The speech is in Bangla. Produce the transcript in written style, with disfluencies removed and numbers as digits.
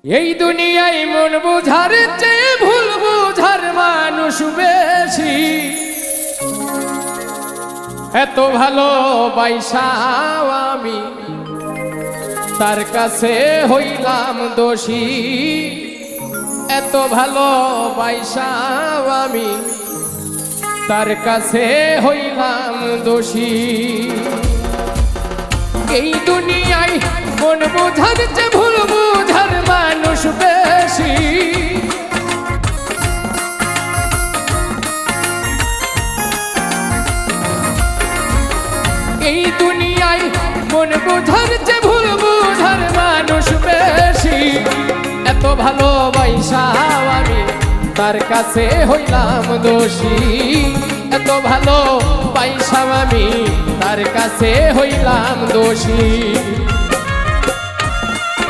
এই দুনিয়ায় মন বুঝার চেয়ে ভুল বুঝার মানুষ বেশি। এত ভালো বাইসাও আমি তার কাছে হইলাম দোষী। এত ভালো বাইসাও আমি তার কাছে হইলাম দোষী। এই দুনিয়ায় মন বুঝার চেয়ে ভুল বুঝার মানুষ বেশি। এই দুনিয়ায় মন বুঝার চেয়ে ভুল বুঝার মানুষ বেশি। এত ভালোবাসাও আমি তার কাছে হইলাম দোষী। এত ভালো পাইসাও আমি তার কাছে হইলাম দোষী।